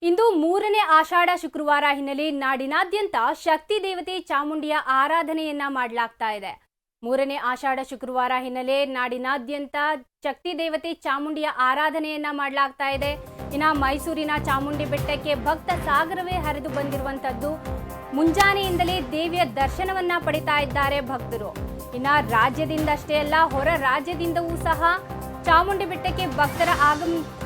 ಇಂದು ಮೂರನೇ ಆಷಾಢ ಶುಕ್ರವಾರ ಹಿನ್ನೆಲೆ ನಾಡಿನಾದ್ಯಂತ ಶಕ್ತಿ ದೇವತೆ ಚಾಮುಂಡಿಯ ಆರಾಧನೆಯನ್ನ ಮಾಡಲಾಗ್ತಾ ಇದೆ. ಮೂರನೇ ಆಷಾಢ ಶುಕ್ರವಾರ ಹಿನ್ನೆಲೆ ನಾಡಿನಾದ್ಯಂತ ಶಕ್ತಿ ದೇವತೆ ಚಾಮುಂಡಿಯ ಆರಾಧನೆಯನ್ನ ಮಾಡಲಾಗ್ತಾ ಇದೆ. ಇನ್ನು ಮೈಸೂರಿನ ಚಾಮುಂಡಿ ಬೆಟ್ಟಕ್ಕೆ ಭಕ್ತ ಸಾಗರವೇ ಹರಿದು ಬಂದಿರುವಂತದ್ದು. ಮುಂಜಾನೆಯಿಂದಲೇ ದೇವಿಯ ದರ್ಶನವನ್ನ ಪಡಿತಾ ಇದ್ದಾರೆ ಭಕ್ತರು. ಇನ್ನು ರಾಜ್ಯದಿಂದಷ್ಟೇ ಅಲ್ಲ, ಹೊರ ರಾಜ್ಯದಿಂದವೂ ಸಹ ಚಾಮುಂಡಿ ಬೆಟ್ಟಕ್ಕೆ ಭಕ್ತರ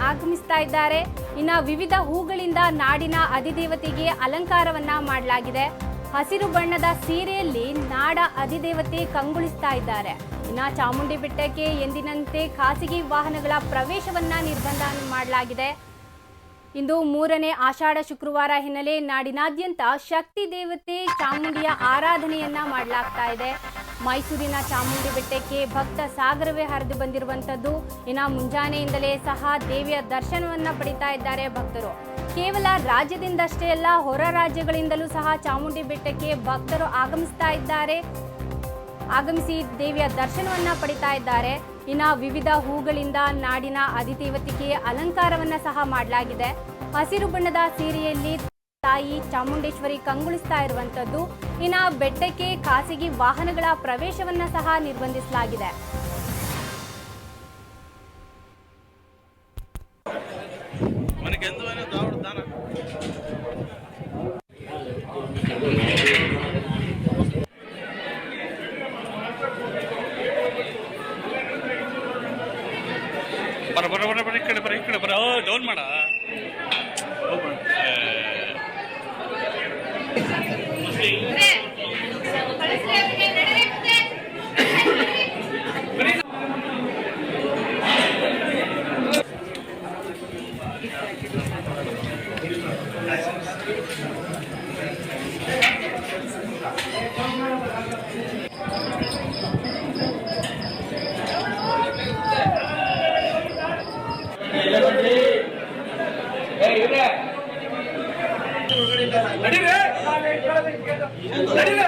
ಆಗಮಿಸ್ತಾ ಇದ್ದಾರೆ. ಇನ್ನು ವಿವಿಧ ಹೂಗಳಿಂದ ನಾಡಿನ ಅಧಿದೇವತೆಗೆ ಅಲಂಕಾರವನ್ನ ಮಾಡಲಾಗಿದೆ. ಹಸಿರು ಬಣ್ಣದ ಸೀರೆಯಲ್ಲಿ ನಾಡ ಅಧಿದೇವತೆ ಕಂಗೊಳಿಸ್ತಾ ಇದ್ದಾರೆ. ಇನ್ನು ಚಾಮುಂಡಿ ಬೆಟ್ಟಕ್ಕೆ ಎಂದಿನಂತೆ ಖಾಸಗಿ ವಾಹನಗಳ ಪ್ರವೇಶವನ್ನ ನಿರ್ಬಂಧ ಮಾಡಲಾಗಿದೆ. ಇಂದು ಮೂರನೇ ಆಷಾಢ ಶುಕ್ರವಾರ ಹಿನ್ನೆಲೆ ನಾಡಿನಾದ್ಯಂತ ಶಕ್ತಿ ದೇವತೆ ಚಾಮುಂಡಿಯ ಆರಾಧನೆಯನ್ನ ಮಾಡಲಾಗ್ತಾ ಇದೆ. ಮೈಸೂರಿನ ಚಾಮುಂಡಿ ಬೆಟ್ಟಕ್ಕೆ ಭಕ್ತ ಸಾಗರವೇ ಹರಿದು ಬಂದಿರುವಂತದ್ದು. ಇನ್ನು ಮುಂಜಾನೆಯಿಂದಲೇ ಸಹ ದೇವಿಯ ದರ್ಶನವನ್ನ ಪಡಿತಾ ಇದ್ದಾರೆ ಭಕ್ತರು. ಕೇವಲ ರಾಜ್ಯದಿಂದಷ್ಟೇ ಅಲ್ಲ, ಹೊರ ರಾಜ್ಯಗಳಿಂದಲೂ ಸಹ ಚಾಮುಂಡಿ ಬೆಟ್ಟಕ್ಕೆ ಭಕ್ತರು ಆಗಮಿಸಿ ದೇವಿಯ ದರ್ಶನವನ್ನ ಪಡಿತಾ ಇದ್ದಾರೆ. ಇನ್ನು ವಿವಿಧ ಹೂಗಳಿಂದ ನಾಡಿನ ಅಧಿದೇವತೆಗೆ ಅಲಂಕಾರವನ್ನ ಸಹ ಮಾಡಲಾಗಿದೆ. ಹಸಿರು ಬಣ್ಣದ ಸೀರೆಯಲ್ಲಿ ತಾಯಿ ಚಾಮುಂಡೇಶ್ವರಿ ಕಂಗೊಳಿಸ್ತಾ ಇರುವಂತದ್ದು. ಇನ್ನು ಬೆಟ್ಟಕ್ಕೆ ಖಾಸಗಿ ವಾಹನಗಳ ಪ್ರವೇಶವನ್ನ ಸಹ ನಿರ್ಬಂಧಿಸಲಾಗಿದೆ. ಈ ಕಡೆ ಡೌನ್ ಮಾಡ ನಡೀರಿ